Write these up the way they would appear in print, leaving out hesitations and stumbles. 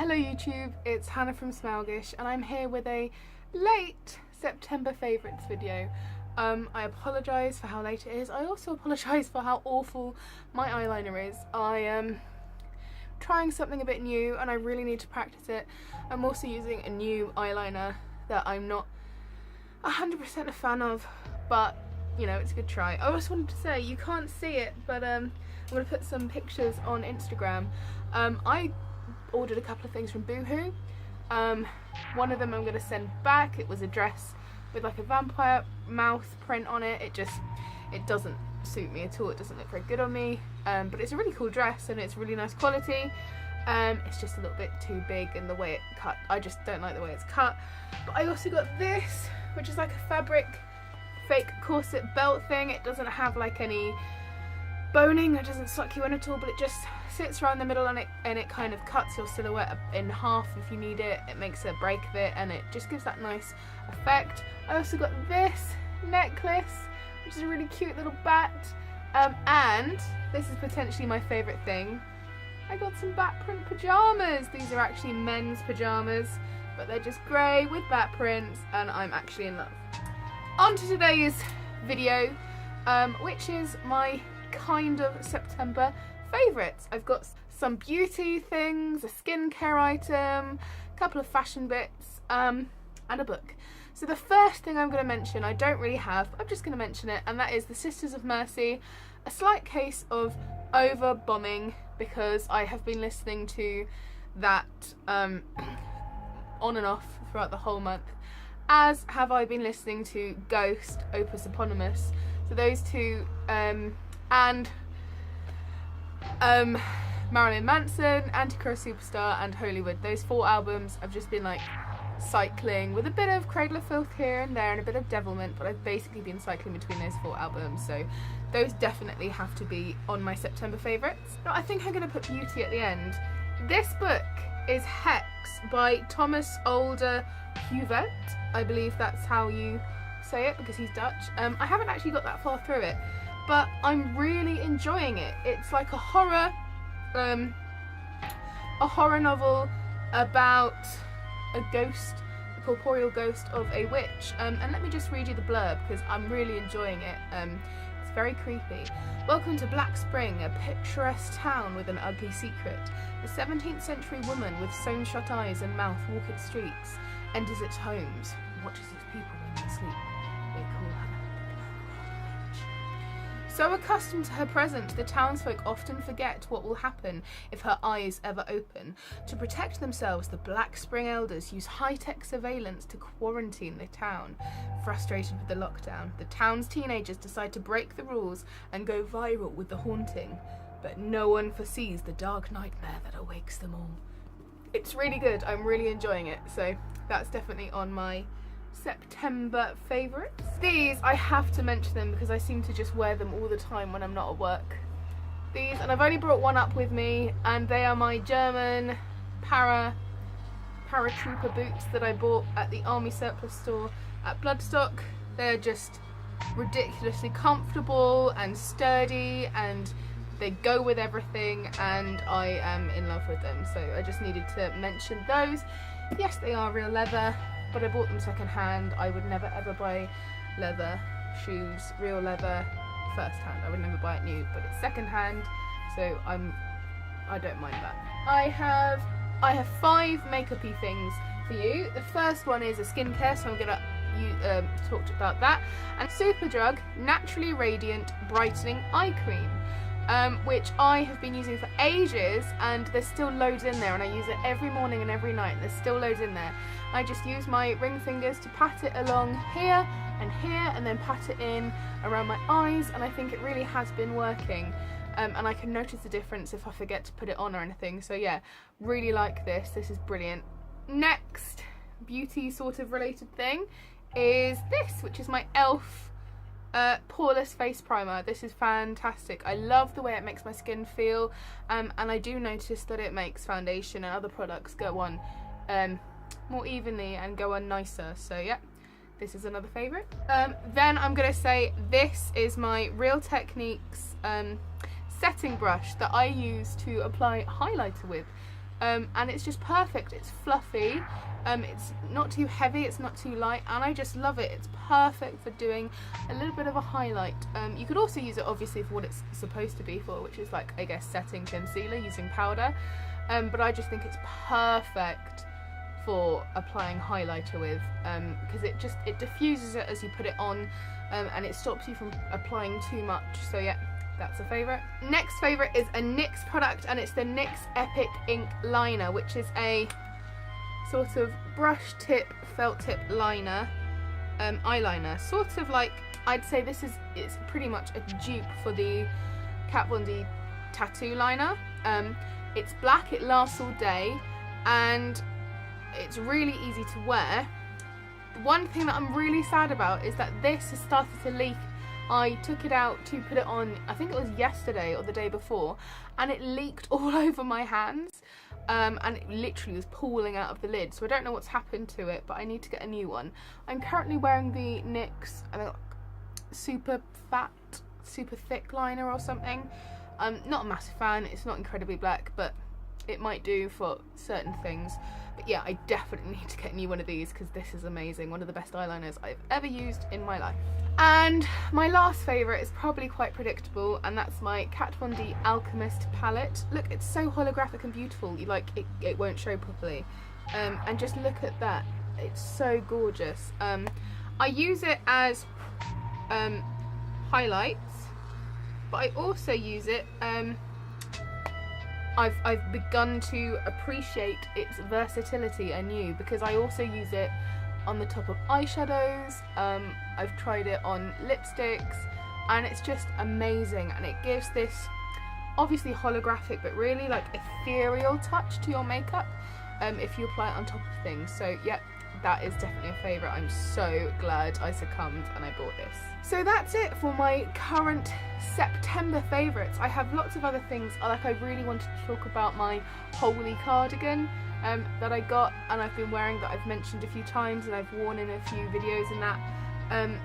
Hello YouTube, it's Hannah from Smaugish and I'm here with a late September favourites video. I apologise for how late it is. I also apologise for how awful my eyeliner is. I am trying something a bit new and I really need to practice it. I'm also using a new eyeliner that I'm not 100% a fan of, but you know, it's a good try. I also wanted to say, you can't see it, but I'm going to put some pictures on Instagram. I ordered a couple of things from Boohoo. One of them I'm going to send back. It was a dress with like a vampire mouth print on it. It doesn't suit me at all. It doesn't look very good on me, but it's a really cool dress and it's really nice quality. It's just a little bit too big and the way it cut, I just don't like the way it's cut. But I also got this, which is like a fabric fake corset belt thing. It doesn't have like any boning, it doesn't suck you in at all, but it just sits around the middle and it kind of cuts your silhouette in half if you need it. It makes a break of it and it just gives that nice effect. I also got this necklace, which is a really cute little bat, and this is potentially my favourite thing. I got some bat print pyjamas. These are actually men's pyjamas, but they're just grey with bat prints and I'm actually in love. On to today's video, which is my kind of September favourites. I've got some beauty things, a skincare item, a couple of fashion bits, and a book. So the first thing I'm going to mention, I don't really have, I'm just going to mention it, and that is the Sisters of Mercy, a slight case of over-bombing, because I have been listening to that on and off throughout the whole month, as have I been listening to Ghost, Opus Eponymous. So those two, and Marilyn Manson, Antichrist Superstar and Hollywood. Those 4 albums I've just been like cycling with a bit of Cradle of Filth here and there and a bit of Devilment, but I've basically been cycling between those 4 albums, so those definitely have to be on my September favourites. Now I think I'm going to put Beauty at the end. This book is Hex by Thomas Older Huvet. I believe that's how you say it because he's Dutch. I haven't actually got that far through it, but I'm really enjoying it. It's like a horror novel about a ghost, a corporeal ghost of a witch. And let me just read you the blurb because I'm really enjoying it. It's very creepy. Welcome to Black Spring, a picturesque town with an ugly secret. The 17th century woman with sewn-shut eyes and mouth walk its streets, enters its homes, watches its people when they sleep. They call her the Witch. So accustomed to her presence, the townsfolk often forget what will happen if her eyes ever open. To protect themselves, the Black Spring elders use high-tech surveillance to quarantine the town. Frustrated with the lockdown, the town's teenagers decide to break the rules and go viral with the haunting. But no one foresees the dark nightmare that awakes them all. It's really good. I'm really enjoying it. So that's definitely on my September favourites. These, I have to mention them because I seem to just wear them all the time when I'm not at work. These, and I've only brought one up with me, and they are my German Paratrooper boots that I bought at the Army Surplus store at Bloodstock. They're just ridiculously comfortable and sturdy and they go with everything and I am in love with them, so I just needed to mention those. Yes, they are real leather, but I bought them second hand. I would never ever buy leather shoes, real leather, first hand. I would never buy it new, but it's second hand, so I don't mind that. I have 5 makeup-y things for you. The first one is a skincare, so I'm gonna talk about that. And Superdrug Naturally Radiant Brightening Eye Cream, which I have been using for ages and there's still loads in there, and I use it every morning and every night and there's still loads in there. I just use my ring fingers to pat it along here and then pat it in around my eyes, and I think it really has been working, and I can notice the difference if I forget to put it on or anything. So yeah, really like this. This is brilliant. Next beauty sort of related thing is this, which is my e.l.f. Poreless face primer. This is fantastic. I love the way it makes my skin feel, and I do notice that it makes foundation and other products go on more evenly and go on nicer. So yeah, this is another favourite. Then I'm gonna say this is my Real Techniques setting brush that I use to apply highlighter with. and it's just perfect. It's fluffy, it's not too heavy, it's not too light, and I just love it. It's perfect for doing a little bit of a highlight. You could also use it obviously for what it's supposed to be for, which is like, I guess, setting concealer using powder, but I just think it's perfect for applying highlighter with, because it diffuses it as you put it on, and it stops you from applying too much. So yeah, that's a favourite. Next favourite is a NYX product, and it's the NYX Epic Ink Liner, which is a sort of brush tip, felt tip liner, eyeliner. Sort of like, I'd say it's pretty much a dupe for the Kat Von D tattoo liner. It's black, it lasts all day, and it's really easy to wear. The one thing that I'm really sad about is that this has started to leak. I took it out to put it on, I think it was yesterday or the day before, and it leaked all over my hands, and it literally was pooling out of the lid, so I don't know what's happened to it, but I need to get a new one. I'm currently wearing the NYX, I think, super thick liner or something. I'm not a massive fan, it's not incredibly black, but it might do for certain things. But yeah, I definitely need to get a new one of these because this is amazing. One of the best eyeliners I've ever used in my life. And my last favourite is probably quite predictable, and that's my Kat Von D Alchemist palette. Look, it's so holographic and beautiful, it won't show properly. And just look at that, it's so gorgeous. I use it as highlights, but I also use it, I've begun to appreciate its versatility anew, because I also use it on the top of eyeshadows. I've tried it on lipsticks, and it's just amazing, and it gives this obviously holographic but really like ethereal touch to your makeup if you apply it on top of things. So yeah, that is definitely a favourite. I'm so glad I succumbed and I bought this. So that's it for my current September favourites. I have lots of other things. Like, I really wanted to talk about my Holy cardigan that I got and I've been wearing, that I've mentioned a few times and I've worn in a few videos and that.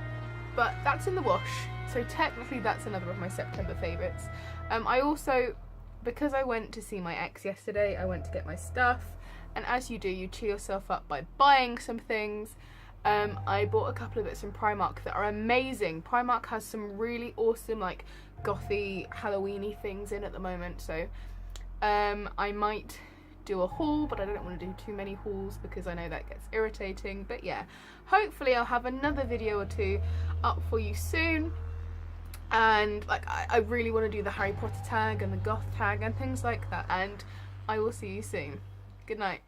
But that's in the wash, so technically that's another of my September favourites. I also, because I went to see my ex yesterday, I went to get my stuff, and as you do, you cheer yourself up by buying some things. I bought a couple of bits from Primark that are amazing. Primark has some really awesome, like, gothy, Halloweeny things in at the moment, so I might do a haul, but I don't want to do too many hauls because I know that gets irritating. But yeah, hopefully I'll have another video or two up for you soon. And like, I really want to do the Harry Potter tag and the goth tag and things like that, and I will see you soon. Good night.